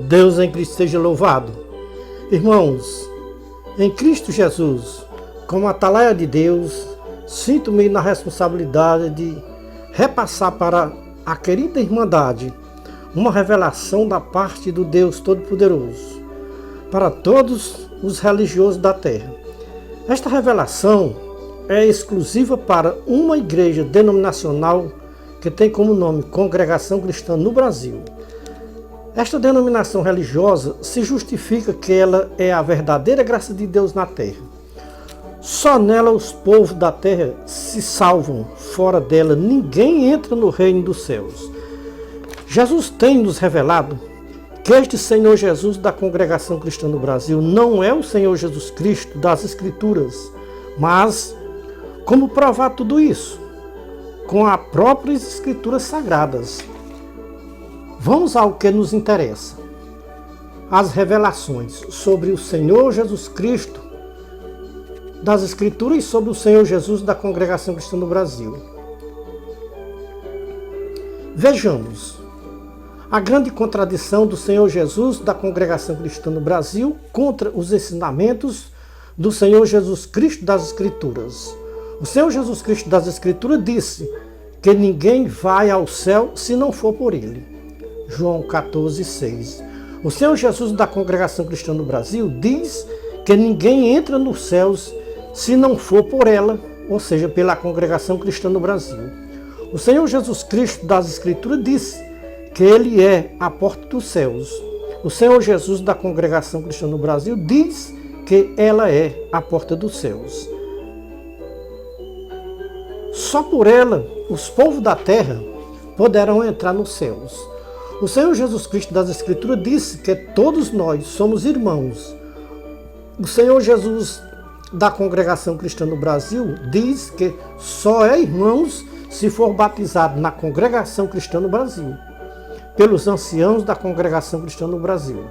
Deus em Cristo seja louvado. Irmãos, em Cristo Jesus, como atalaia de Deus, sinto-me na responsabilidade de repassar para a querida Irmandade uma revelação da parte do Deus Todo-Poderoso para todos os religiosos da terra. Esta revelação é exclusiva para uma igreja denominacional que tem como nome Congregação Cristã no Brasil. Esta denominação religiosa se justifica que ela é a verdadeira graça de Deus na terra. Só nela os povos da terra se salvam, fora dela ninguém entra no reino dos céus. Jesus tem nos revelado que este Senhor Jesus da Congregação Cristã no Brasil não é o Senhor Jesus Cristo das Escrituras, mas como provar tudo isso? Com as próprias Escrituras Sagradas. Vamos ao que nos interessa. As revelações sobre o Senhor Jesus Cristo das Escrituras e sobre o Senhor Jesus da Congregação Cristã no Brasil. Vejamos a grande contradição do Senhor Jesus da Congregação Cristã no Brasil contra os ensinamentos do Senhor Jesus Cristo das Escrituras. O Senhor Jesus Cristo das Escrituras disse que ninguém vai ao céu se não for por ele. João 14,6. O Senhor Jesus da Congregação Cristã no Brasil diz que ninguém entra nos céus se não for por ela, ou seja, pela Congregação Cristã no Brasil. O Senhor Jesus Cristo das Escrituras disse que ele é a porta dos céus. O Senhor Jesus da Congregação Cristã no Brasil diz que ela é a porta dos céus. Só por ela, os povos da terra poderão entrar nos céus. O Senhor Jesus Cristo das Escrituras disse que todos nós somos irmãos. O Senhor Jesus da Congregação Cristã no Brasil diz que só é irmãos se for batizado na Congregação Cristã no Brasil, pelos anciãos da Congregação Cristã no Brasil.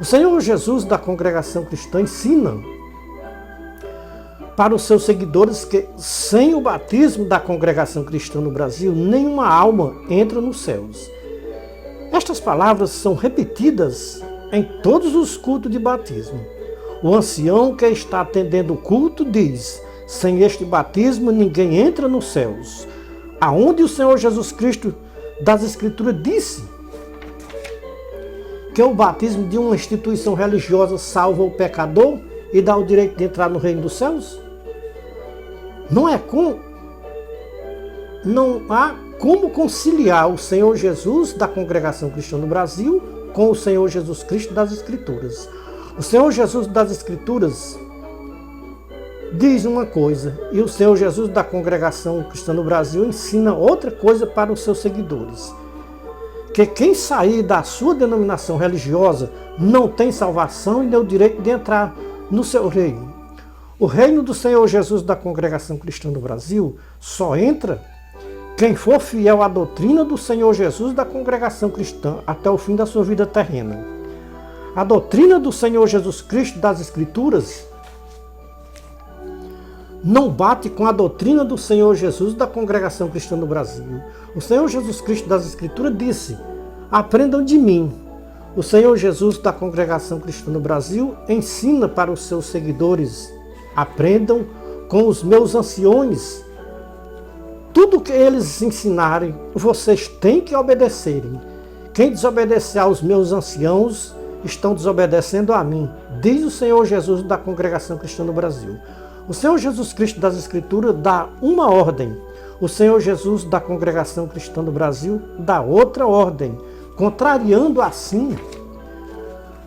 O Senhor Jesus da Congregação Cristã ensina para os seus seguidores que sem o batismo da Congregação Cristã no Brasil, nenhuma alma entra nos céus. Estas palavras são repetidas em todos os cultos de batismo. O ancião que está atendendo o culto diz: sem este batismo ninguém entra nos céus. Aonde o Senhor Jesus Cristo das Escrituras disse que o batismo de uma instituição religiosa salva o pecador e dá o direito de entrar no reino dos céus? Não há como conciliar o Senhor Jesus da Congregação Cristã no Brasil com o Senhor Jesus Cristo das Escrituras. O Senhor Jesus das Escrituras diz uma coisa e o Senhor Jesus da Congregação Cristã no Brasil ensina outra coisa para os seus seguidores. Que quem sair da sua denominação religiosa não tem salvação e nem o direito de entrar no seu reino. O reino do Senhor Jesus da Congregação Cristã no Brasil só entra quem for fiel à doutrina do Senhor Jesus da Congregação Cristã até o fim da sua vida terrena. A doutrina do Senhor Jesus Cristo das Escrituras não bate com a doutrina do Senhor Jesus da Congregação Cristã no Brasil. O Senhor Jesus Cristo das Escrituras disse: aprendam de mim. O Senhor Jesus da Congregação Cristã no Brasil ensina para os seus seguidores: aprendam com os meus anciões. Tudo que eles ensinarem, vocês têm que obedecerem. Quem desobedecer aos meus anciãos, estão desobedecendo a mim, diz o Senhor Jesus da Congregação Cristã no Brasil. O Senhor Jesus Cristo das Escrituras dá uma ordem. O Senhor Jesus da Congregação Cristã no Brasil dá outra ordem, contrariando assim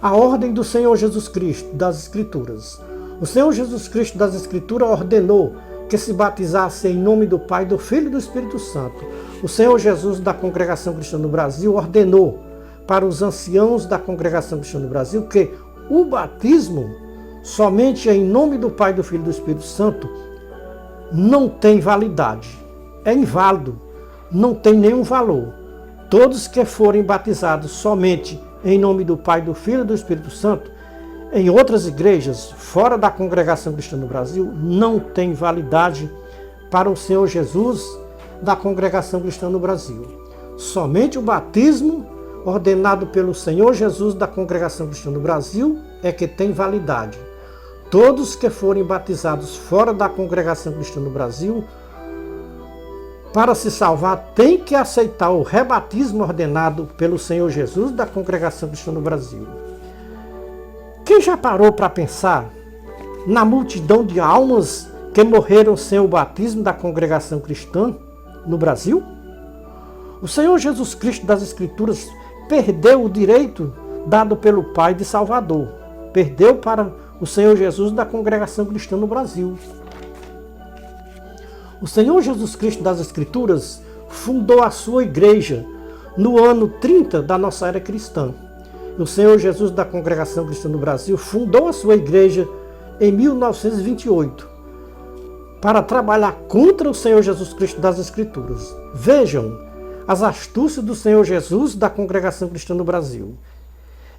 a ordem do Senhor Jesus Cristo das Escrituras. O Senhor Jesus Cristo das Escrituras ordenou que se batizasse em nome do Pai, do Filho e do Espírito Santo. O Senhor Jesus da Congregação Cristã no Brasil ordenou para os anciãos da Congregação Cristã no Brasil que o batismo somente em nome do Pai, do Filho e do Espírito Santo não tem validade. É inválido, não tem nenhum valor. Todos que forem batizados somente em nome do Pai, do Filho e do Espírito Santo, em outras igrejas, fora da Congregação Cristã no Brasil, não tem validade para o Senhor Jesus da Congregação Cristã no Brasil. Somente o batismo ordenado pelo Senhor Jesus da Congregação Cristã do Brasil é que tem validade. Todos que forem batizados fora da Congregação Cristã do Brasil, para se salvar, têm que aceitar o rebatismo ordenado pelo Senhor Jesus da Congregação Cristã do Brasil. Quem já parou para pensar na multidão de almas que morreram sem o batismo da Congregação Cristã no Brasil? O Senhor Jesus Cristo das Escrituras perdeu o direito dado pelo Pai de Salvador. Perdeu para o Senhor Jesus da Congregação Cristã no Brasil. O Senhor Jesus Cristo das Escrituras fundou a sua igreja no ano 30 da nossa era cristã. O Senhor Jesus da Congregação Cristã no Brasil fundou a sua igreja em 1928 para trabalhar contra o Senhor Jesus Cristo das Escrituras. Vejam as astúcias do Senhor Jesus da Congregação Cristã no Brasil.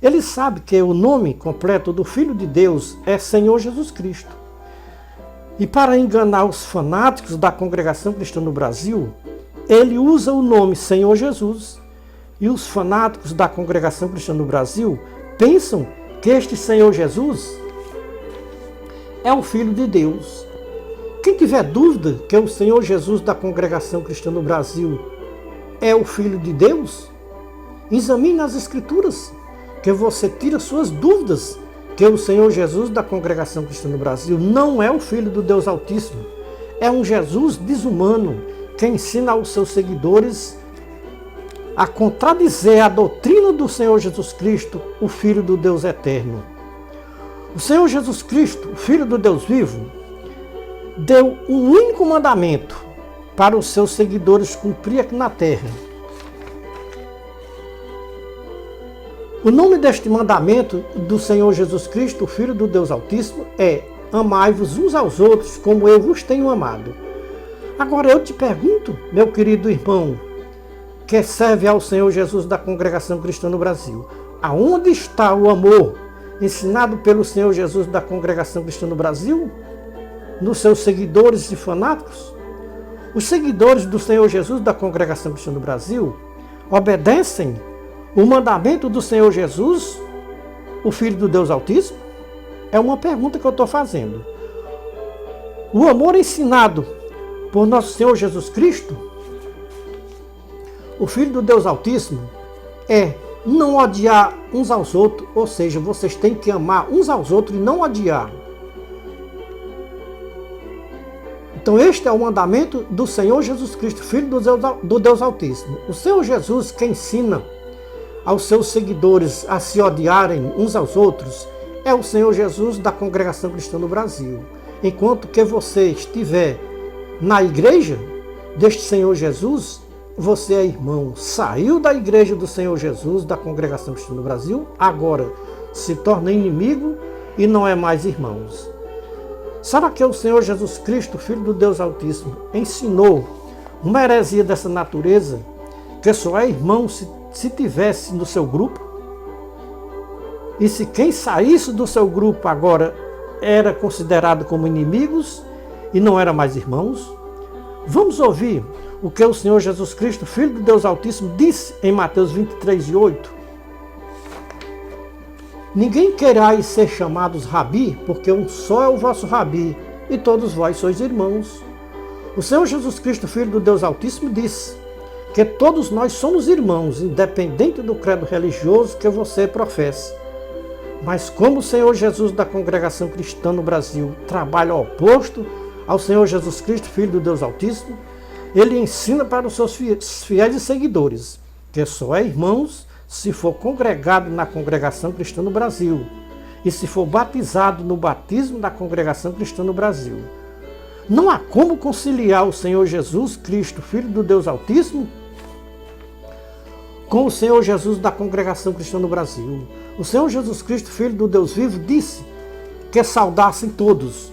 Ele sabe que o nome completo do Filho de Deus é Senhor Jesus Cristo. E para enganar os fanáticos da Congregação Cristã no Brasil, ele usa o nome Senhor Jesus. E os fanáticos da Congregação Cristã no Brasil pensam que este Senhor Jesus é o Filho de Deus. Quem tiver dúvida que o Senhor Jesus da Congregação Cristã no Brasil é o Filho de Deus, examine as Escrituras, que você tira suas dúvidas que o Senhor Jesus da Congregação Cristã no Brasil não é o Filho do Deus Altíssimo. É um Jesus desumano que ensina aos seus seguidores a contradizer a doutrina do Senhor Jesus Cristo, o Filho do Deus Eterno. O Senhor Jesus Cristo, o Filho do Deus vivo, deu um único mandamento para os seus seguidores cumprir aqui na terra. O nome deste mandamento do Senhor Jesus Cristo, o Filho do Deus Altíssimo, é: amai-vos uns aos outros como eu vos tenho amado. Agora eu te pergunto, meu querido irmão, que serve ao Senhor Jesus da Congregação Cristã no Brasil, aonde está o amor ensinado pelo Senhor Jesus da Congregação Cristã no Brasil? Nos seus seguidores e fanáticos? Os seguidores do Senhor Jesus da Congregação Cristã no Brasil obedecem o mandamento do Senhor Jesus, o Filho do Deus Altíssimo? É uma pergunta que eu estou fazendo. O amor ensinado por nosso Senhor Jesus Cristo, o Filho do Deus Altíssimo, é não odiar uns aos outros, ou seja, vocês têm que amar uns aos outros e não odiar. Então este é o mandamento do Senhor Jesus Cristo, Filho do Deus Altíssimo. O Senhor Jesus que ensina aos seus seguidores a se odiarem uns aos outros é o Senhor Jesus da Congregação Cristã no Brasil. Enquanto que você estiver na igreja deste Senhor Jesus, você é irmão, saiu da igreja do Senhor Jesus da Congregação Cristã no Brasil, agora se torna inimigo e não é mais irmãos. Será que o Senhor Jesus Cristo, Filho do Deus Altíssimo, ensinou uma heresia dessa natureza, que só é irmão se tivesse no seu grupo? E se quem saísse do seu grupo agora era considerado como inimigos e não era mais irmãos? Vamos ouvir o que o Senhor Jesus Cristo, Filho do Deus Altíssimo, disse em Mateus 23:8. Ninguém querais ser chamados rabi, porque um só é o vosso rabi, e todos vós sois irmãos. O Senhor Jesus Cristo, Filho do Deus Altíssimo, disse que todos nós somos irmãos, independente do credo religioso que você professa. Mas como o Senhor Jesus da Congregação Cristã no Brasil trabalha oposto ao Senhor Jesus Cristo, Filho do Deus Altíssimo, ele ensina para os seus fiéis e seguidores que só é irmãos se for congregado na Congregação Cristã no Brasil e se for batizado no batismo da Congregação Cristã no Brasil. Não há como conciliar o Senhor Jesus Cristo, Filho do Deus Altíssimo, com o Senhor Jesus da Congregação Cristã no Brasil. O Senhor Jesus Cristo, Filho do Deus vivo, disse que saudassem todos,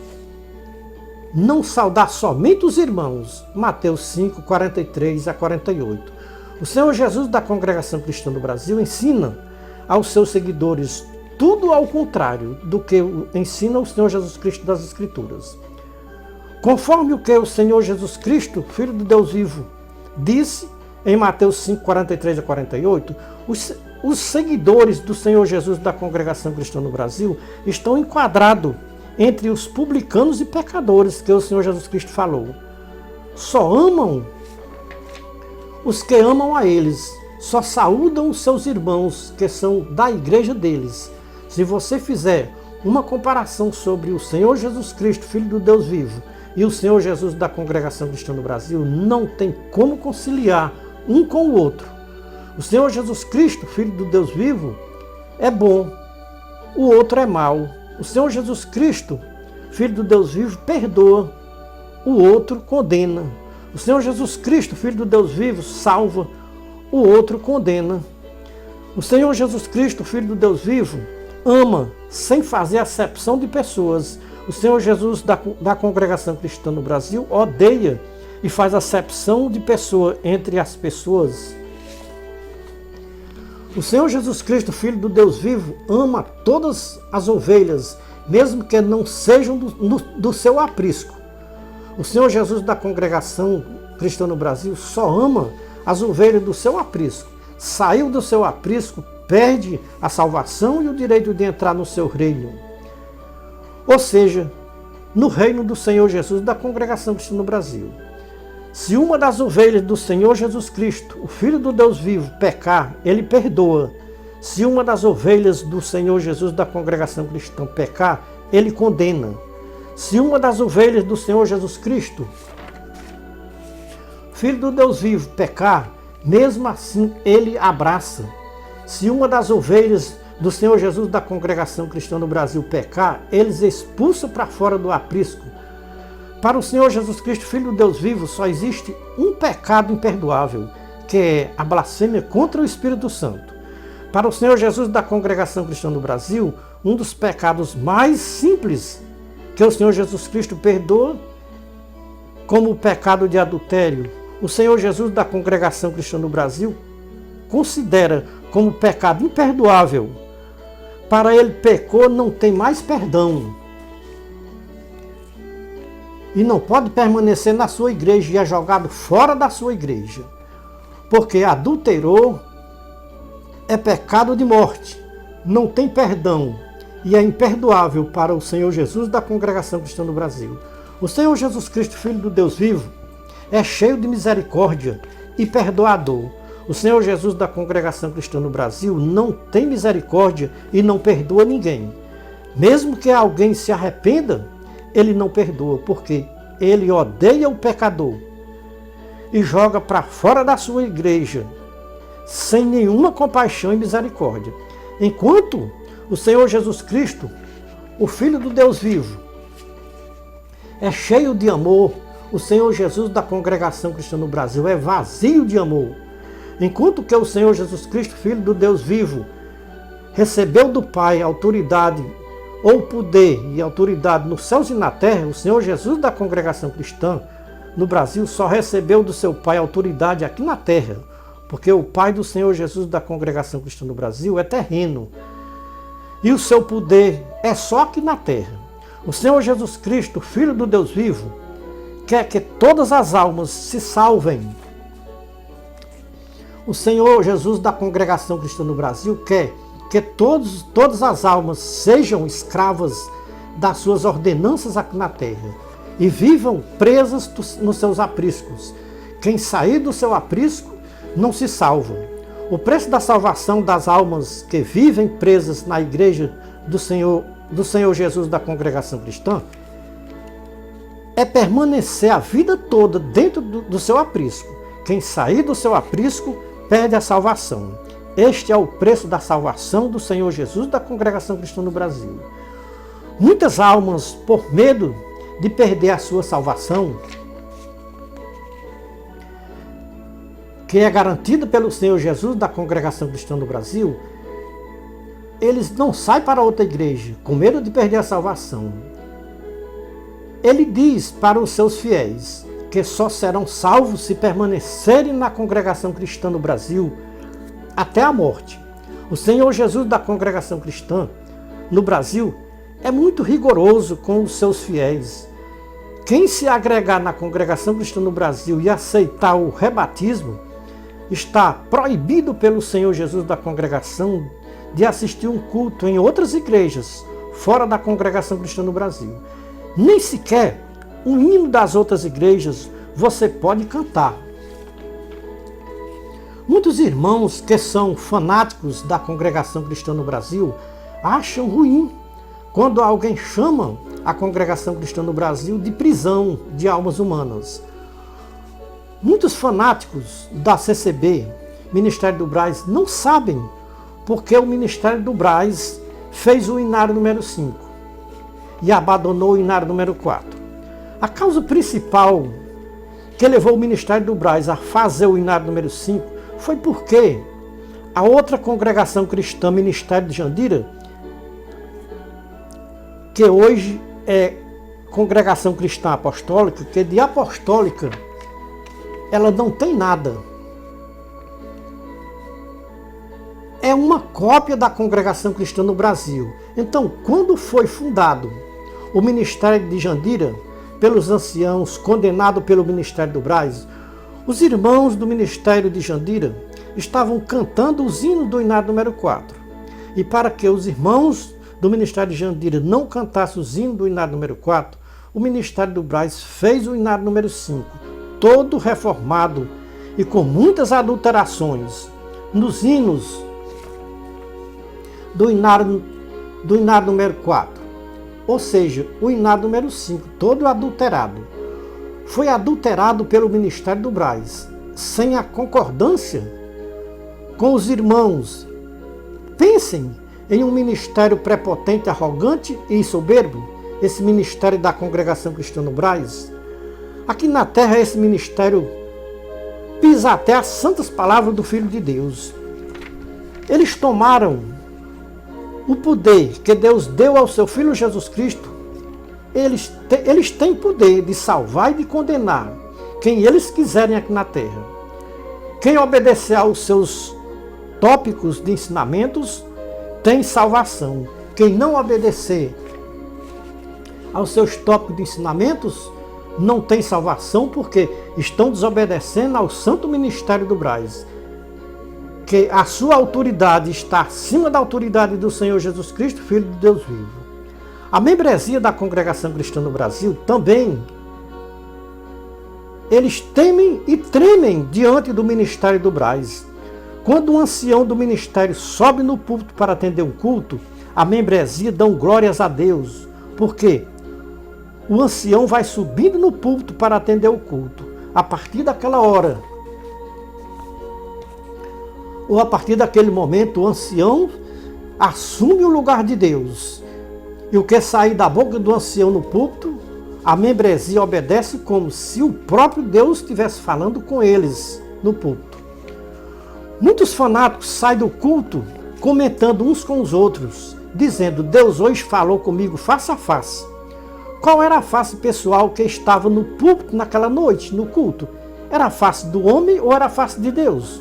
não saudar somente os irmãos. Mateus 5, 43 a 48. O Senhor Jesus da Congregação Cristã no Brasil ensina aos seus seguidores tudo ao contrário do que ensina o Senhor Jesus Cristo das Escrituras. Conforme o que o Senhor Jesus Cristo, Filho do Deus vivo, disse em Mateus 5, 43 a 48, os seguidores do Senhor Jesus da Congregação Cristã no Brasil estão enquadrados entre os publicanos e pecadores que o Senhor Jesus Cristo falou. Só amam os que amam a eles, só saúdam os seus irmãos que são da igreja deles. Se você fizer uma comparação sobre o Senhor Jesus Cristo, Filho do Deus vivo, e o Senhor Jesus da Congregação Cristã no Brasil, não tem como conciliar um com o outro. O Senhor Jesus Cristo, Filho do Deus vivo, é bom, o outro é mau. O Senhor Jesus Cristo, Filho do Deus vivo, perdoa, o outro condena. O Senhor Jesus Cristo, Filho do Deus vivo, salva, o outro condena. O Senhor Jesus Cristo, Filho do Deus vivo, ama, sem fazer acepção de pessoas. O Senhor Jesus da Congregação Cristã no Brasil odeia e faz acepção de pessoa entre as pessoas. O Senhor Jesus Cristo, Filho do Deus vivo, ama todas as ovelhas, mesmo que não sejam do seu aprisco. O Senhor Jesus da Congregação Cristã no Brasil só ama as ovelhas do seu aprisco. Saiu do seu aprisco, perde a salvação e o direito de entrar no seu reino. Ou seja, no reino do Senhor Jesus da Congregação Cristã no Brasil. Se uma das ovelhas do Senhor Jesus Cristo, o Filho do Deus vivo, pecar, ele perdoa. Se uma das ovelhas do Senhor Jesus da Congregação Cristã pecar, ele condena. Se uma das ovelhas do Senhor Jesus Cristo, Filho do Deus vivo, pecar, mesmo assim ele abraça. Se uma das ovelhas do Senhor Jesus da Congregação Cristã no Brasil pecar, eles expulsam para fora do aprisco. Para o Senhor Jesus Cristo, Filho do Deus vivo, só existe um pecado imperdoável, que é a blasfêmia contra o Espírito Santo. Para o Senhor Jesus da Congregação Cristã no Brasil, um dos pecados mais simples que o Senhor Jesus Cristo perdoa, como o pecado de adultério, o Senhor Jesus da Congregação Cristã no Brasil considera como pecado imperdoável. Para ele pecou, não tem mais perdão. E não pode permanecer na sua igreja e é jogado fora da sua igreja. Porque adulterou, é pecado de morte, não tem perdão e é imperdoável para o Senhor Jesus da Congregação Cristã no Brasil. O Senhor Jesus Cristo, Filho do Deus vivo, é cheio de misericórdia e perdoador. O Senhor Jesus da Congregação Cristã no Brasil não tem misericórdia e não perdoa ninguém. Mesmo que alguém se arrependa, ele não perdoa, porque ele odeia o pecador e joga para fora da sua igreja, sem nenhuma compaixão e misericórdia. Enquanto o Senhor Jesus Cristo, o Filho do Deus vivo, é cheio de amor, o Senhor Jesus da Congregação Cristã no Brasil é vazio de amor. Enquanto que o Senhor Jesus Cristo, Filho do Deus vivo, recebeu do Pai autoridade ou poder e autoridade nos céus e na terra, o Senhor Jesus da Congregação Cristã no Brasil só recebeu do seu Pai autoridade aqui na terra, porque o Pai do Senhor Jesus da Congregação Cristã no Brasil é terreno e o seu poder é só aqui na terra. O Senhor Jesus Cristo, Filho do Deus vivo, quer que todas as almas se salvem. O Senhor Jesus da Congregação Cristã no Brasil quer que todas as almas sejam escravas das suas ordenanças aqui na terra e vivam presas nos seus apriscos. Quem sair do seu aprisco não se salva. O preço da salvação das almas que vivem presas na igreja do Senhor Jesus da Congregação Cristã é permanecer a vida toda dentro do seu aprisco. Quem sair do seu aprisco perde a salvação. Este é o preço da salvação do Senhor Jesus da Congregação Cristã no Brasil. Muitas almas, por medo de perder a sua salvação, que é garantida pelo Senhor Jesus da Congregação Cristã no Brasil, eles não saem para outra igreja, com medo de perder a salvação. Ele diz para os seus fiéis que só serão salvos se permanecerem na Congregação Cristã no Brasil até a morte. O Senhor Jesus da Congregação Cristã no Brasil é muito rigoroso com os seus fiéis. Quem se agregar na Congregação Cristã no Brasil e aceitar o rebatismo está proibido pelo Senhor Jesus da congregação de assistir um culto em outras igrejas, fora da congregação cristã no Brasil. Nem sequer um hino das outras igrejas você pode cantar. Muitos irmãos que são fanáticos da congregação cristã no Brasil acham ruim quando alguém chama a congregação cristã no Brasil de prisão de almas humanas. Muitos fanáticos da CCB, Ministério do Braz, não sabem porque o Ministério do Braz fez o inário número 5 e abandonou o inário número 4. A causa principal que levou o Ministério do Braz a fazer o inário número 5 foi porque a outra congregação cristã, Ministério de Jandira, que hoje é congregação cristã apostólica, que de apostólica ela não tem nada. É uma cópia da congregação cristã no Brasil. Então, quando foi fundado o Ministério de Jandira pelos anciãos, condenado pelo Ministério do Braz, os irmãos do Ministério de Jandira estavam cantando os hinos do inário número 4. E para que os irmãos do Ministério de Jandira não cantassem os hinos do inário número 4, o Ministério do Braz fez o inário número 5, todo reformado e com muitas adulterações nos hinos do inário número 4. Ou seja, o inário número 5, todo adulterado. Foi adulterado pelo Ministério do Braz, sem a concordância com os irmãos. Pensem em um ministério prepotente, arrogante e soberbo, esse ministério da congregação cristã no Braz. Aqui na terra esse ministério pisa até as santas palavras do Filho de Deus. Eles tomaram o poder que Deus deu ao seu Filho Jesus Cristo. Eles têm poder de salvar e de condenar quem eles quiserem aqui na terra. Quem obedecer aos seus tópicos de ensinamentos tem salvação. Quem não obedecer aos seus tópicos de ensinamentos não tem salvação, porque estão desobedecendo ao santo ministério do Braz, que a sua autoridade está acima da autoridade do Senhor Jesus Cristo, Filho de Deus vivo. A membresia da congregação cristã no Brasil também, eles temem e tremem diante do ministério do Braz. Quando o ancião do ministério sobe no púlpito para atender um culto, a membresia dão glórias a Deus, porque o ancião vai subindo no púlpito para atender o culto. A partir daquela hora, ou a partir daquele momento, o ancião assume o lugar de Deus. E o que sair da boca do ancião no púlpito, a membresia obedece como se o próprio Deus estivesse falando com eles no púlpito. Muitos fanáticos saem do culto comentando uns com os outros, dizendo: Deus hoje falou comigo face a face. Qual era a face pessoal que estava no púlpito naquela noite, no culto? Era a face do homem ou era a face de Deus?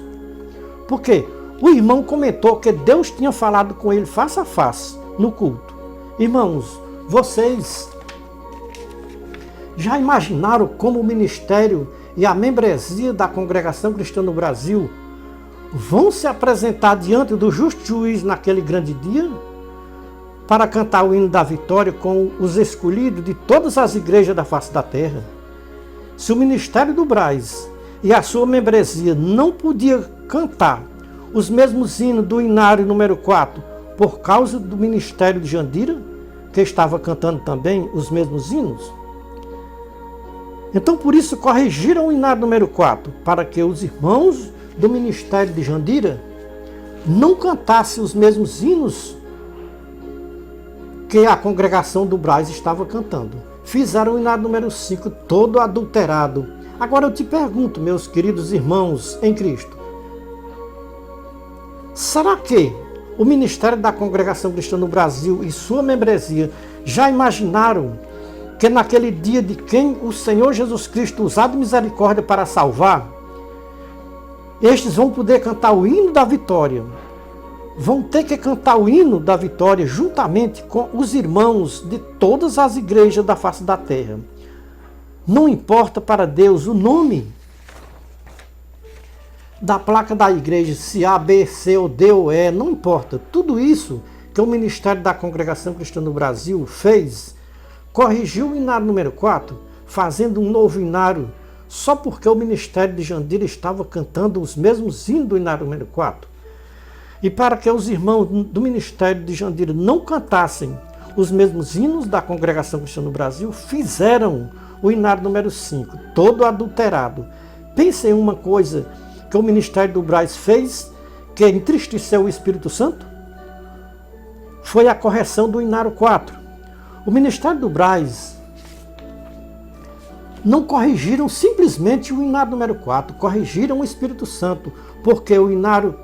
Porque o irmão comentou que Deus tinha falado com ele face a face no culto. Irmãos, vocês já imaginaram como o ministério e a membresia da congregação cristã no Brasil vão se apresentar diante do justo juiz naquele grande dia para cantar o hino da vitória com os escolhidos de todas as igrejas da face da terra? Se o ministério do Braz e a sua membresia não podia cantar os mesmos hinos do inário número 4 por causa do ministério de Jandira, que estava cantando também os mesmos hinos, então por isso corrigiram o inário número 4, para que os irmãos do ministério de Jandira não cantassem os mesmos hinos que a congregação do Braz estava cantando. Fizeram o inário número 5 todo adulterado. Agora eu te pergunto, meus queridos irmãos em Cristo, será que o ministério da congregação cristã no Brasil e sua membresia já imaginaram que naquele dia de quem o Senhor Jesus Cristo usar de misericórdia para salvar, estes vão poder cantar o hino da vitória? Vão ter que cantar o hino da vitória juntamente com os irmãos de todas as igrejas da face da terra. Não importa para Deus o nome da placa da igreja, se A, B, C ou D ou E, não importa. Tudo isso que o Ministério da Congregação Cristã do Brasil fez, corrigiu o inário número 4, fazendo um novo inário, só porque o Ministério de Jandira estava cantando os mesmos hinos do inário número 4. E para que os irmãos do Ministério de Jandira não cantassem os mesmos hinos da Congregação Cristã do Brasil, fizeram o inário número 5, todo adulterado. Pense em uma coisa que o Ministério do Braz fez, que entristeceu o Espírito Santo, foi a correção do inário 4. O Ministério do Braz não corrigiram simplesmente o inário número 4, corrigiram o Espírito Santo, porque o inário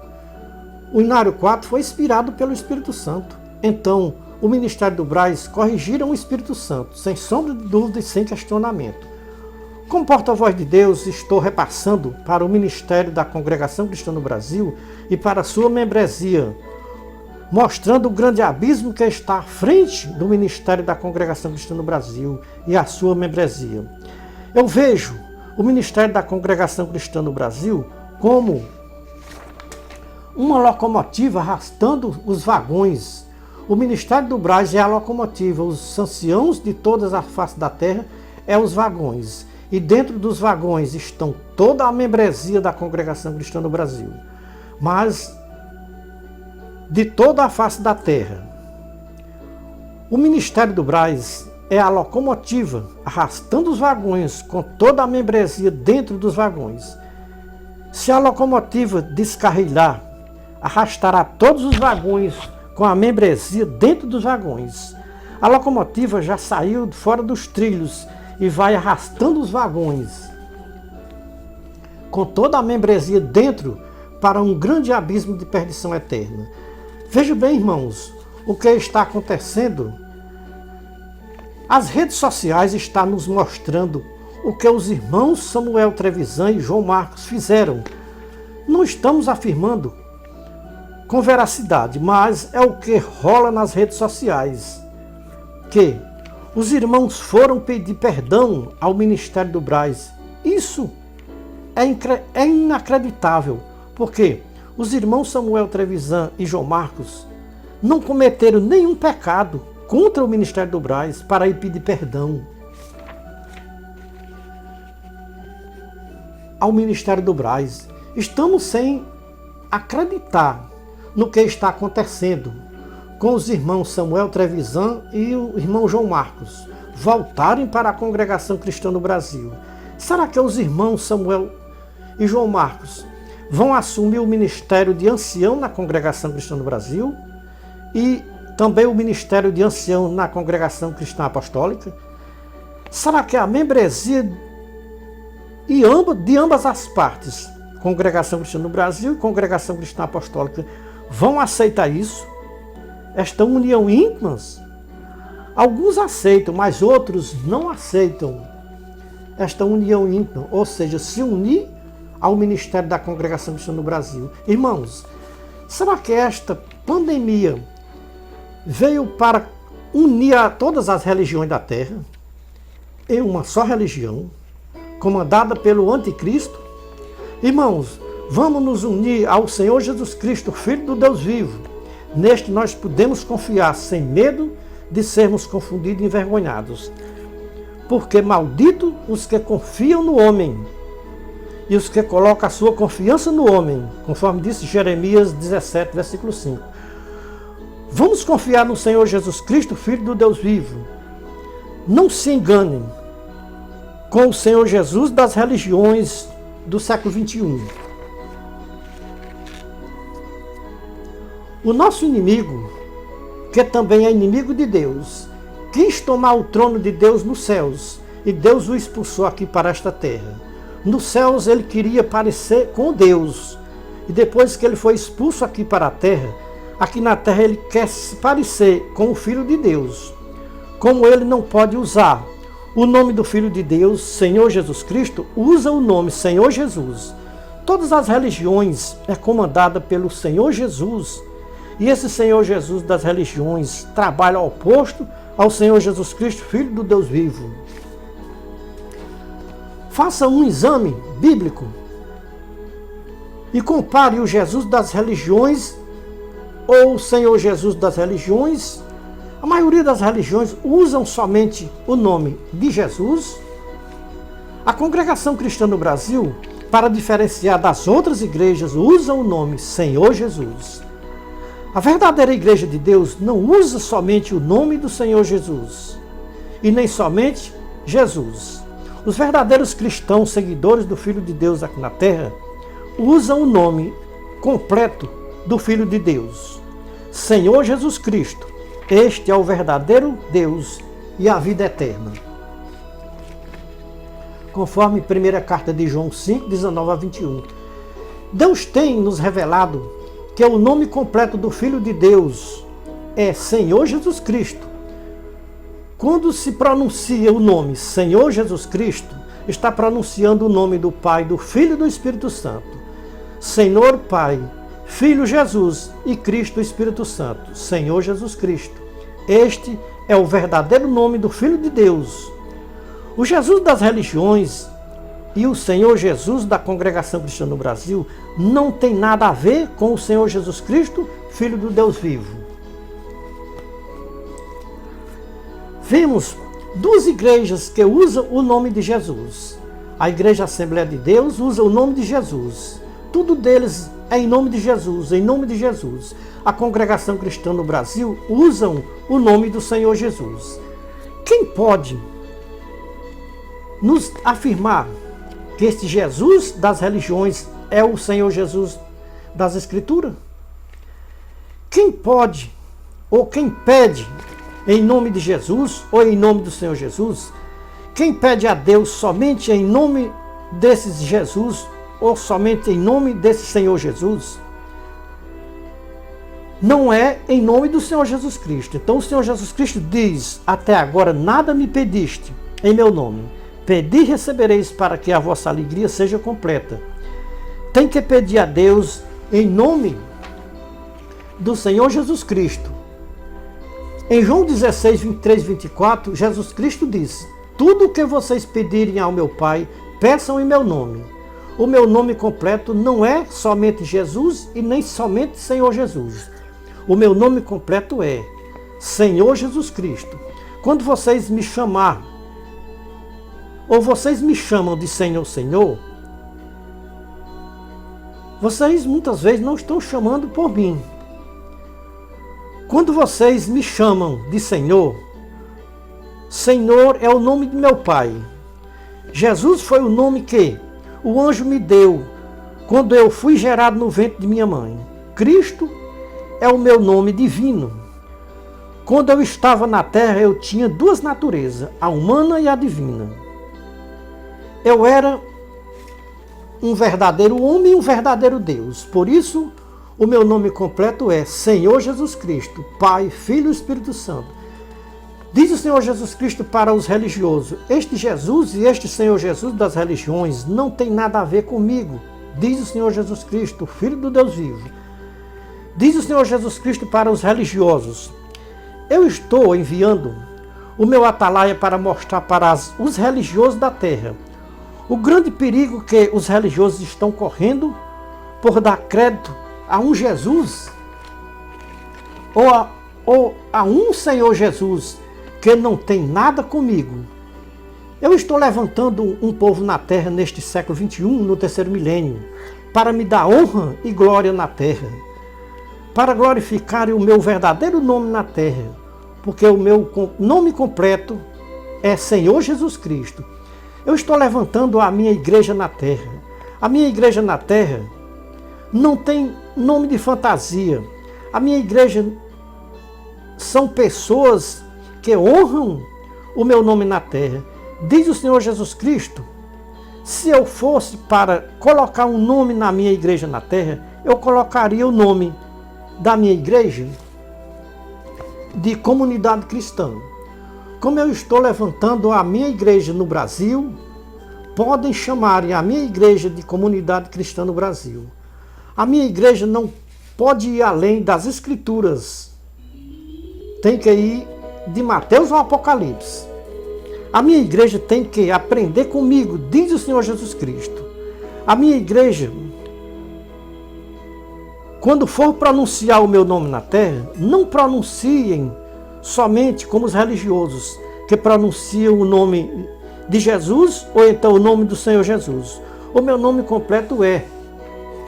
4 foi inspirado pelo Espírito Santo. Então, o Ministério do Braz corrigiram o Espírito Santo, sem sombra de dúvida e sem questionamento. Como porta-voz de Deus, estou repassando para o Ministério da Congregação Cristã no Brasil e para a sua membresia, mostrando o grande abismo que está à frente do Ministério da Congregação Cristã no Brasil e a sua membresia. Eu vejo o Ministério da Congregação Cristã no Brasil como uma locomotiva arrastando os vagões. O Ministério do Braz é a locomotiva, os anciãos de todas as faces da terra é os vagões. E dentro dos vagões estão toda a membresia da Congregação Cristã no Brasil. Mas de toda a face da terra, o Ministério do Braz é a locomotiva arrastando os vagões com toda a membresia dentro dos vagões. Se a locomotiva descarrilar, arrastará todos os vagões com a membresia dentro dos vagões. A locomotiva já saiu fora dos trilhos e vai arrastando os vagões com toda a membresia dentro para um grande abismo de perdição eterna. Veja bem, irmãos, o que está acontecendo. As redes sociais estão nos mostrando o que os irmãos Samuel Trevisan e João Marcos fizeram. Não estamos afirmando com veracidade, mas é o que rola nas redes sociais, que os irmãos foram pedir perdão ao Ministério do Braz. Isso é inacreditável, porque os irmãos Samuel Trevisan e João Marcos não cometeram nenhum pecado contra o Ministério do Braz para ir pedir perdão ao Ministério do Braz. Estamos sem acreditar no que está acontecendo com os irmãos Samuel Trevisan e o irmão João Marcos voltarem para a Congregação Cristã no Brasil. Será que os irmãos Samuel e João Marcos vão assumir o ministério de ancião na Congregação Cristã no Brasil e também o ministério de ancião na Congregação Cristã Apostólica? Será que a membresia de ambas as partes, Congregação Cristã no Brasil e Congregação Cristã Apostólica, vão aceitar isso? Esta união íntima? Alguns aceitam, mas outros não aceitam esta união íntima, ou seja, se unir ao ministério da Congregação Cristã no Brasil. Irmãos, será que esta pandemia veio para unir a todas as religiões da terra em uma só religião, comandada pelo anticristo? Irmãos, vamos nos unir ao Senhor Jesus Cristo, Filho do Deus vivo. Neste nós podemos confiar sem medo de sermos confundidos e envergonhados. Porque maldito os que confiam no homem e os que colocam a sua confiança no homem, conforme disse Jeremias 17, versículo 5. Vamos confiar no Senhor Jesus Cristo, Filho do Deus vivo. Não se enganem com o Senhor Jesus das religiões do século XXI. O nosso inimigo, que também é inimigo de Deus, quis tomar o trono de Deus nos céus, e Deus o expulsou aqui para esta terra. Nos céus ele queria parecer com Deus, e depois que ele foi expulso aqui para a terra, aqui na terra ele quer se parecer com o Filho de Deus. Como ele não pode usar o nome do Filho de Deus, Senhor Jesus Cristo, usa o nome Senhor Jesus. Todas as religiões é comandada pelo Senhor Jesus. E esse Senhor Jesus das religiões trabalha oposto ao Senhor Jesus Cristo, Filho do Deus vivo. Faça um exame bíblico e compare o Jesus das religiões ou o Senhor Jesus das religiões. A maioria das religiões usam somente o nome de Jesus. A Congregação Cristã no Brasil, para diferenciar das outras igrejas, usa o nome Senhor Jesus. A verdadeira Igreja de Deus não usa somente o nome do Senhor Jesus, e nem somente Jesus. Os verdadeiros cristãos, seguidores do Filho de Deus aqui na terra, usam o nome completo do Filho de Deus, Senhor Jesus Cristo. Este é o verdadeiro Deus e a vida eterna. Conforme a primeira carta de João 5, 19 a 21. Deus tem nos revelado que o nome completo do Filho de Deus é Senhor Jesus Cristo. Quando se pronuncia o nome Senhor Jesus Cristo, está pronunciando o nome do Pai, do Filho e do Espírito Santo. Senhor Pai, Filho Jesus e Cristo Espírito Santo. Senhor Jesus Cristo. Este é o verdadeiro nome do Filho de Deus. O Jesus das religiões e o Senhor Jesus da Congregação Cristã no Brasil não tem nada a ver com o Senhor Jesus Cristo, Filho do Deus vivo. Vemos duas igrejas que usam o nome de Jesus. A Igreja Assembleia de Deus usa o nome de Jesus. Tudo deles é em nome de Jesus, em nome de Jesus. A Congregação Cristã no Brasil usam o nome do Senhor Jesus. Quem pode nos afirmar que este Jesus das religiões é o Senhor Jesus das Escrituras? Quem pode, ou quem pede em nome de Jesus, ou em nome do Senhor Jesus? Quem pede a Deus somente em nome desses Jesus, ou somente em nome desse Senhor Jesus? Não é em nome do Senhor Jesus Cristo. Então o Senhor Jesus Cristo diz: até agora nada me pediste em meu nome. Pedi e recebereis, para que a vossa alegria seja completa. Tem que pedir a Deus em nome do Senhor Jesus Cristo. Em João 16, 23, 24, Jesus Cristo disse: tudo o que vocês pedirem ao meu Pai, peçam em meu nome. O meu nome completo não é somente Jesus e nem somente Senhor Jesus. O meu nome completo é Senhor Jesus Cristo. Quando vocês me chamar, ou vocês me chamam de Senhor, Senhor, vocês muitas vezes não estão chamando por mim. Quando vocês me chamam de Senhor, Senhor é o nome de meu Pai. Jesus foi o nome que o anjo me deu quando eu fui gerado no ventre de minha mãe. Cristo é o meu nome divino. Quando eu estava na terra, eu tinha duas naturezas, a humana e a divina. Eu era um verdadeiro homem e um verdadeiro Deus. Por isso, o meu nome completo é Senhor Jesus Cristo, Pai, Filho e Espírito Santo. Diz o Senhor Jesus Cristo para os religiosos: este Jesus e este Senhor Jesus das religiões não tem nada a ver comigo. Diz o Senhor Jesus Cristo, Filho do Deus vivo. Diz o Senhor Jesus Cristo para os religiosos: eu estou enviando o meu atalaia para mostrar para os religiosos da terra o grande perigo que os religiosos estão correndo por dar crédito a um Jesus ou a um Senhor Jesus que não tem nada comigo. Eu estou levantando um povo na terra neste século 21, no terceiro milênio, para me dar honra e glória na terra, para glorificar o meu verdadeiro nome na terra, porque o meu nome completo é Senhor Jesus Cristo. Eu estou levantando a minha igreja na terra. A minha igreja na terra não tem nome de fantasia. A minha igreja são pessoas que honram o meu nome na terra. Diz o Senhor Jesus Cristo: se eu fosse para colocar um nome na minha igreja na terra, eu colocaria o nome da minha igreja de Comunidade Cristã. Como eu estou levantando a minha igreja no Brasil, podem chamar a minha igreja de Comunidade Cristã no Brasil. A minha igreja não pode ir além das Escrituras. Tem que ir de Mateus ao Apocalipse. A minha igreja tem que aprender comigo, diz o Senhor Jesus Cristo. A minha igreja Quando for pronunciar o meu nome na terra, não pronunciem somente como os religiosos, que pronunciam o nome de Jesus ou então o nome do Senhor Jesus. O meu nome completo é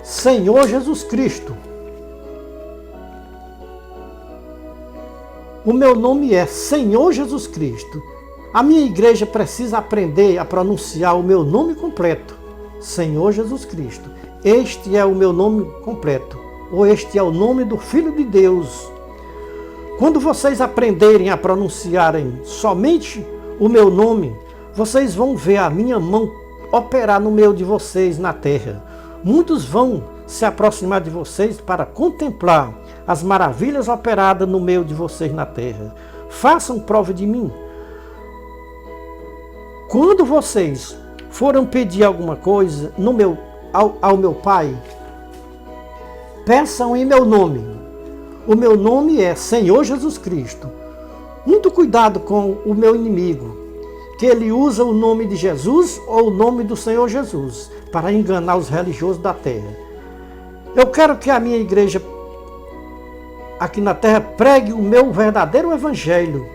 Senhor Jesus Cristo. O meu nome é Senhor Jesus Cristo. A minha igreja precisa aprender a pronunciar o meu nome completo, Senhor Jesus Cristo. Este é o meu nome completo, ou este é o nome do Filho de Deus. Quando vocês aprenderem a pronunciarem somente o meu nome, vocês vão ver a minha mão operar no meio de vocês na terra. Muitos vão se aproximar de vocês para contemplar as maravilhas operadas no meio de vocês na terra. Façam prova de mim. Quando vocês forem pedir alguma coisa ao meu Pai, peçam em meu nome. O meu nome é Senhor Jesus Cristo. Muito cuidado com o meu inimigo, que ele usa o nome de Jesus ou o nome do Senhor Jesus para enganar os religiosos da terra. Eu quero que a minha igreja aqui na terra pregue o meu verdadeiro evangelho.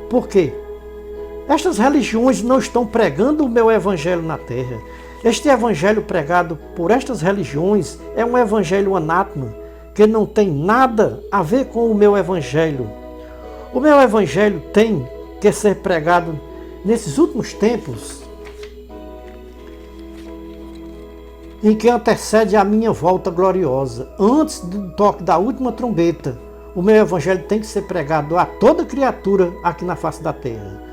Por quê? Estas religiões não estão pregando o meu evangelho na terra. Este evangelho pregado por estas religiões é um evangelho anátema, que não tem nada a ver com o meu evangelho. O meu evangelho tem que ser pregado nesses últimos tempos, em que antecede a minha volta gloriosa, antes do toque da última trombeta. O meu evangelho tem que ser pregado a toda criatura aqui na face da terra.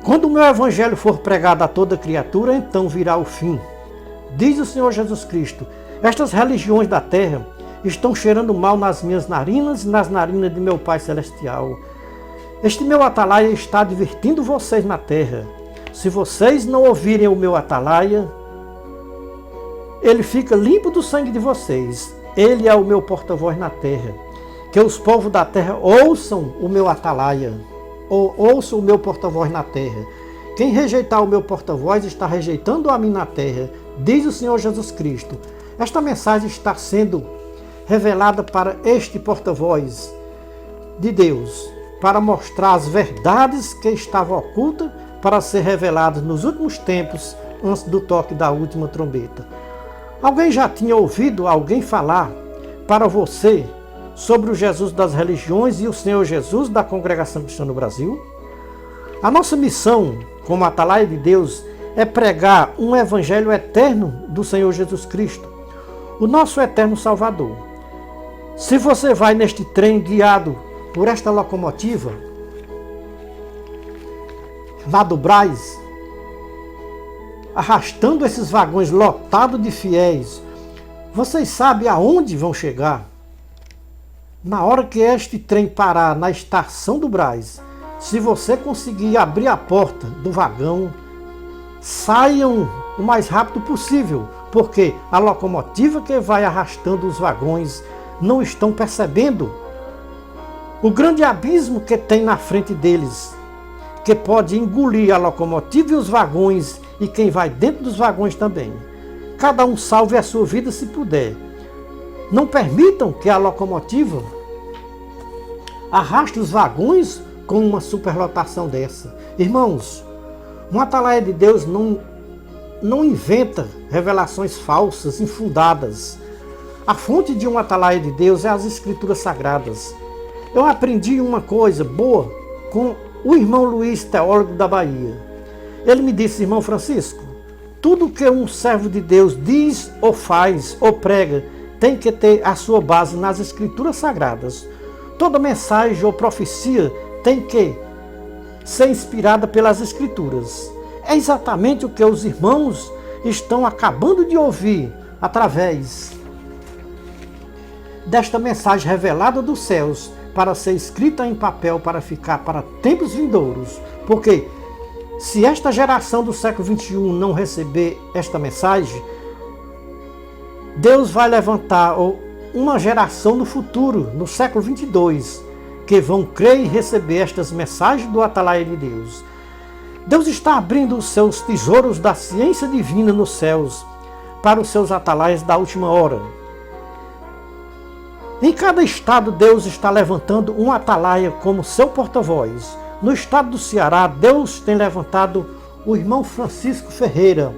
Quando o meu evangelho for pregado a toda criatura, então virá o fim. Diz o Senhor Jesus Cristo: estas religiões da terra estão cheirando mal nas minhas narinas e nas narinas de meu Pai Celestial. Este meu atalaia está advertindo vocês na terra. Se vocês não ouvirem o meu atalaia, ele fica limpo do sangue de vocês. Ele é o meu porta-voz na terra. Que os povos da terra ouçam o meu atalaia, ou ouçam o meu porta-voz na terra. Quem rejeitar o meu porta-voz está rejeitando a mim na terra, diz o Senhor Jesus Cristo. Esta mensagem está sendo revelada para este porta-voz de Deus, para mostrar as verdades que estavam ocultas para ser reveladas nos últimos tempos, antes do toque da última trombeta. Alguém já tinha ouvido alguém falar para você sobre o Jesus das religiões e o Senhor Jesus da Congregação Cristã no Brasil? A nossa missão, como atalaia de Deus, é pregar um evangelho eterno do Senhor Jesus Cristo, o nosso eterno Salvador. Se você vai neste trem guiado por esta locomotiva, lá do Brás, arrastando esses vagões lotados de fiéis, vocês sabem aonde vão chegar? Na hora que este trem parar na estação do Brás, se você conseguir abrir a porta do vagão, saiam o mais rápido possível, porque a locomotiva que vai arrastando os vagões não estão percebendo o grande abismo que tem na frente deles, que pode engolir a locomotiva e os vagões e quem vai dentro dos vagões também. Cada um salve a sua vida se puder. Não permitam que a locomotiva arraste os vagões com uma superlotação dessa. Irmãos, um atalaia de Deus não inventa revelações falsas, infundadas. A fonte de um atalaia de Deus é as Escrituras Sagradas. Eu aprendi uma coisa boa com o irmão Luiz, teólogo da Bahia. Ele me disse: irmão Francisco, tudo que um servo de Deus diz ou faz ou prega tem que ter a sua base nas Escrituras Sagradas. Toda mensagem ou profecia tem que ser inspirada pelas Escrituras. É exatamente o que os irmãos estão acabando de ouvir através desta mensagem revelada dos céus para ser escrita em papel para ficar para tempos vindouros. Porque se esta geração do século XXI não receber esta mensagem, Deus vai levantar uma geração no futuro, no século 22, que vão crer e receber estas mensagens do atalaia de Deus. Deus está abrindo os seus tesouros da ciência divina nos céus para os seus atalaias da última hora. Em cada estado, Deus está levantando um atalaia como seu porta-voz. No estado do Ceará, Deus tem levantado o irmão Francisco Ferreira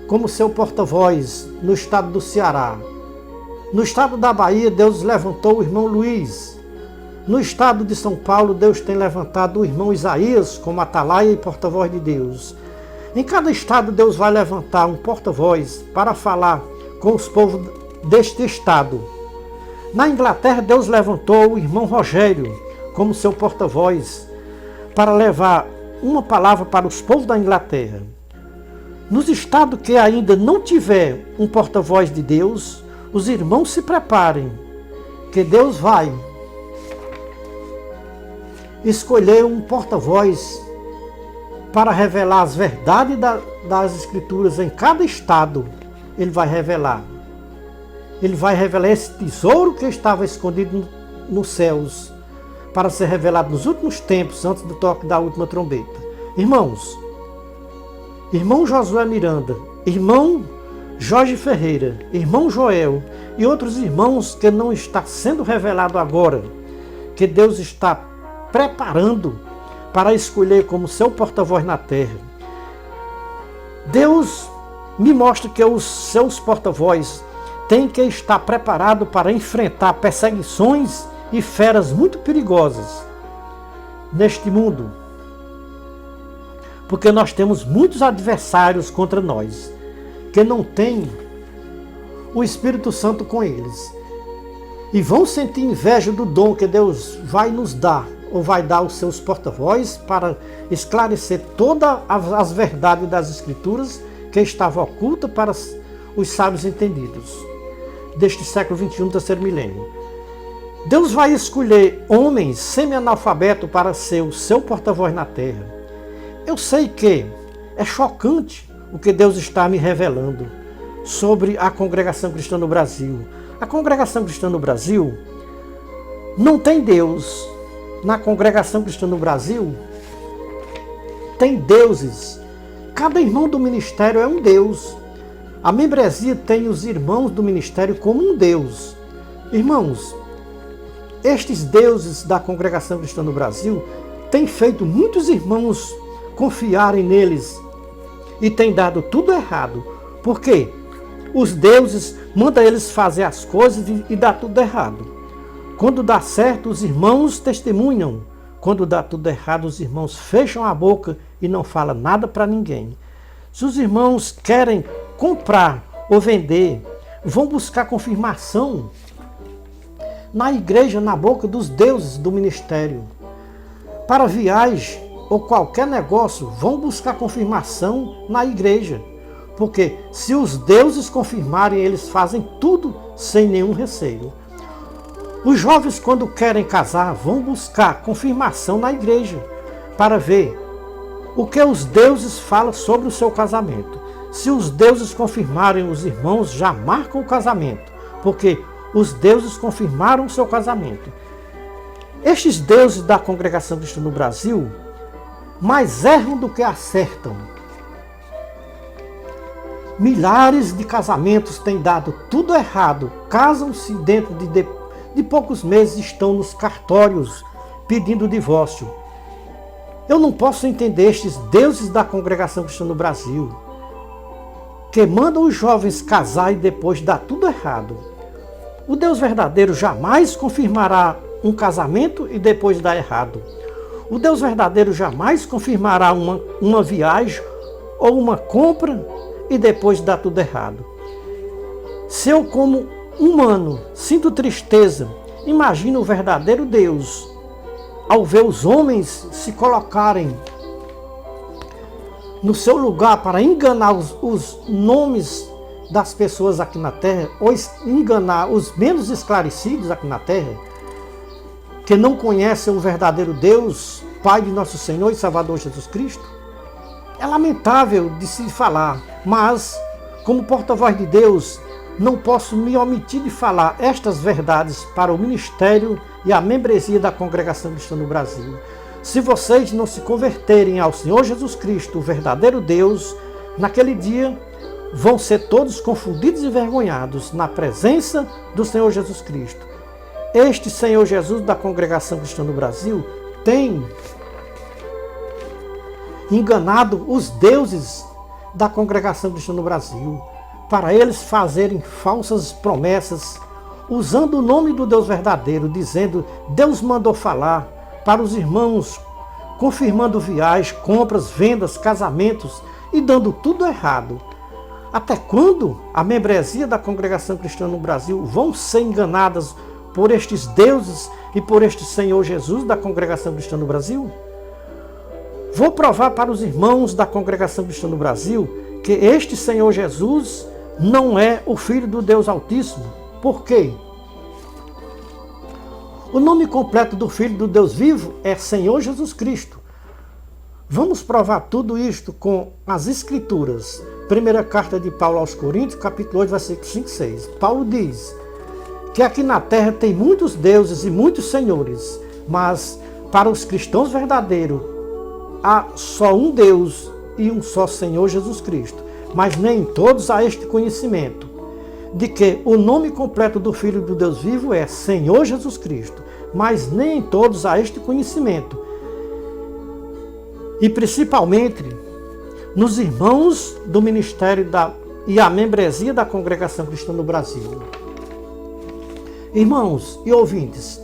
como seu porta-voz no estado do Ceará. No estado da Bahia, Deus levantou o irmão Luiz. No estado de São Paulo, Deus tem levantado o irmão Isaías como atalaia e porta-voz de Deus. Em cada estado, Deus vai levantar um porta-voz para falar com os povos deste estado. Na Inglaterra, Deus levantou o irmão Rogério como seu porta-voz para levar uma palavra para os povos da Inglaterra. Nos estados que ainda não tiver um porta-voz de Deus, os irmãos se preparem, que Deus vai escolher um porta-voz para revelar as verdades das Escrituras em cada estado. Ele vai revelar. Ele vai revelar esse tesouro que estava escondido nos céus para ser revelado nos últimos tempos, antes do toque da última trombeta. Irmãos, irmão Josué Miranda, irmão Jorge Ferreira, irmão Joel e outros irmãos que não está sendo revelado agora, que Deus está preparando para escolher como seu porta-voz na terra. Deus me mostra que os seus porta-voz têm que estar preparados para enfrentar perseguições e feras muito perigosas neste mundo, porque nós temos muitos adversários contra nós, que não têm o Espírito Santo com eles, e vão sentir inveja do dom que Deus vai nos dar, ou vai dar aos seus porta-voz para esclarecer todas as verdades das Escrituras que estavam ocultas para os sábios entendidos deste século 21, terceiro milênio. Deus vai escolher homens semi-analfabetos para ser o seu porta-voz na terra. Eu sei que é chocante o que Deus está me revelando sobre a Congregação Cristã no Brasil. A Congregação Cristã no Brasil não tem Deus. Na Congregação Cristã no Brasil tem deuses. Cada irmão do ministério é um Deus. A membresia tem os irmãos do ministério como um Deus. Irmãos, estes deuses da Congregação Cristã no Brasil têm feito muitos irmãos confiarem neles e tem dado tudo errado. Por quê? Os deuses mandam eles fazer as coisas e dá tudo errado. Quando dá certo, os irmãos testemunham. Quando dá tudo errado, os irmãos fecham a boca e não falam nada para ninguém. Se os irmãos querem comprar ou vender, vão buscar confirmação na igreja, na boca dos deuses do ministério. Para viagem ou qualquer negócio, vão buscar confirmação na igreja. Porque se os deuses confirmarem, eles fazem tudo sem nenhum receio. Os jovens, quando querem casar, vão buscar confirmação na igreja para ver o que os deuses falam sobre o seu casamento. Se os deuses confirmarem, os irmãos já marcam o casamento, porque os deuses confirmaram o seu casamento. Estes deuses da Congregação Cristã no Brasil mais erram do que acertam. Milhares de casamentos têm dado tudo errado, casam-se dentro de poucos meses, estão nos cartórios pedindo divórcio. Eu não posso entender estes deuses da Congregação Cristã no Brasil, que mandam os jovens casar e depois dá tudo errado. O Deus verdadeiro jamais confirmará um casamento e depois dá errado. O Deus verdadeiro jamais confirmará uma viagem ou uma compra e depois dá tudo errado. Se eu, como humano, sinto tristeza, imagino o verdadeiro Deus ao ver os homens se colocarem no seu lugar para enganar os nomes das pessoas aqui na terra, ou enganar os menos esclarecidos aqui na terra, que não conhecem o verdadeiro Deus, Pai de nosso Senhor e Salvador Jesus Cristo. É lamentável de se falar, mas como porta-voz de Deus, não posso me omitir de falar estas verdades para o ministério e a membresia da Congregação Cristã no Brasil. Se vocês não se converterem ao Senhor Jesus Cristo, o verdadeiro Deus, naquele dia vão ser todos confundidos e envergonhados na presença do Senhor Jesus Cristo. Este Senhor Jesus da Congregação Cristã do Brasil tem enganado os deuses da Congregação Cristã do Brasil para eles fazerem falsas promessas, usando o nome do Deus verdadeiro, dizendo: Deus mandou falar para os irmãos, confirmando viagens, compras, vendas, casamentos e dando tudo errado. Até quando a membresia da Congregação Cristã no Brasil vão ser enganadas por estes deuses e por este Senhor Jesus da Congregação Cristã no Brasil? Vou provar para os irmãos da Congregação Cristã no Brasil que este Senhor Jesus não é o Filho do Deus Altíssimo. Por quê? O nome completo do Filho do Deus vivo é Senhor Jesus Cristo. Vamos provar tudo isto com as Escrituras. Primeira carta de Paulo aos Coríntios, capítulo 8, versículo 5 e 6. Paulo diz que aqui na terra tem muitos deuses e muitos senhores, mas para os cristãos verdadeiros há só um Deus e um só Senhor Jesus Cristo. Mas nem todos há este conhecimento, de que o nome completo do Filho do Deus vivo é Senhor Jesus Cristo. Mas nem todos há este conhecimento. E principalmente nos irmãos do ministério e a membresia da Congregação Cristã no Brasil. Irmãos e ouvintes,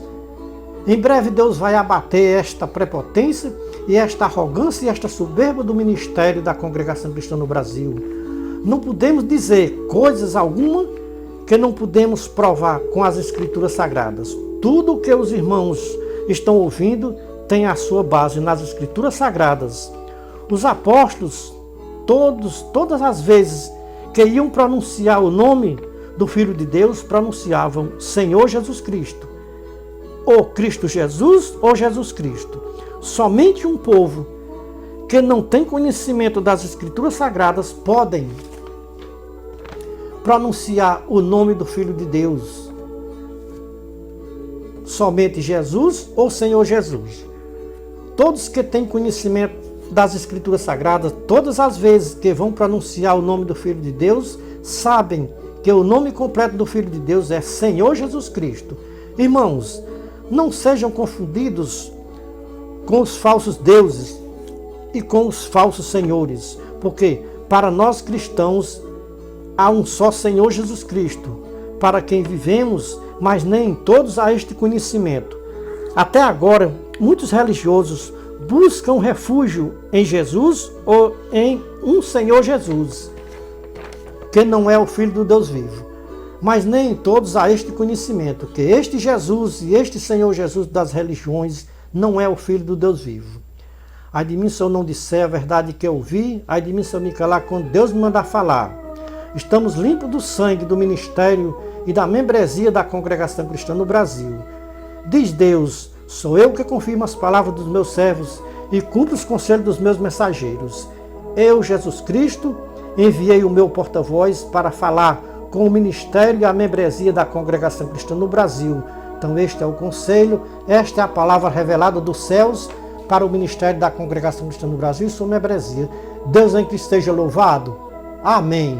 em breve Deus vai abater esta prepotência e esta arrogância e esta soberba do ministério da Congregação Cristã no Brasil. Não podemos dizer coisas alguma que não podemos provar com as Escrituras Sagradas. Tudo o que os irmãos estão ouvindo tem a sua base nas Escrituras Sagradas. Os apóstolos, todas as vezes que iam pronunciar o nome do Filho de Deus, pronunciavam Senhor Jesus Cristo. Ou Cristo Jesus ou Jesus Cristo. Somente um povo que não tem conhecimento das Escrituras Sagradas podem pronunciar o nome do Filho de Deus. Somente Jesus ou Senhor Jesus. Todos que têm conhecimento das Escrituras Sagradas, todas as vezes que vão pronunciar o nome do Filho de Deus, sabem que o nome completo do Filho de Deus é Senhor Jesus Cristo. Irmãos, não sejam confundidos com os falsos deuses e com os falsos senhores, porque para nós cristãos há um só Senhor Jesus Cristo, para quem vivemos, mas nem todos há este conhecimento. Até agora, muitos religiosos buscam refúgio em Jesus ou em um Senhor Jesus, que não é o Filho do Deus vivo. Mas nem todos há este conhecimento, que este Jesus e este Senhor Jesus das religiões não é o Filho do Deus vivo. Ai de mim se eu não disser a verdade que eu ouvi, ai de mim se eu me calar quando Deus me mandar falar. Estamos limpos do sangue do ministério e da membresia da Congregação Cristã no Brasil. Diz Deus: sou eu que confirmo as palavras dos meus servos e cumpro os conselhos dos meus mensageiros. Eu, Jesus Cristo, enviei o meu porta-voz para falar com o ministério e a membresia da Congregação Cristã no Brasil. Então este é o conselho, esta é a palavra revelada dos céus para o ministério da Congregação Cristã no Brasil e sua membresia. Deus em Cristo esteja louvado. Amém.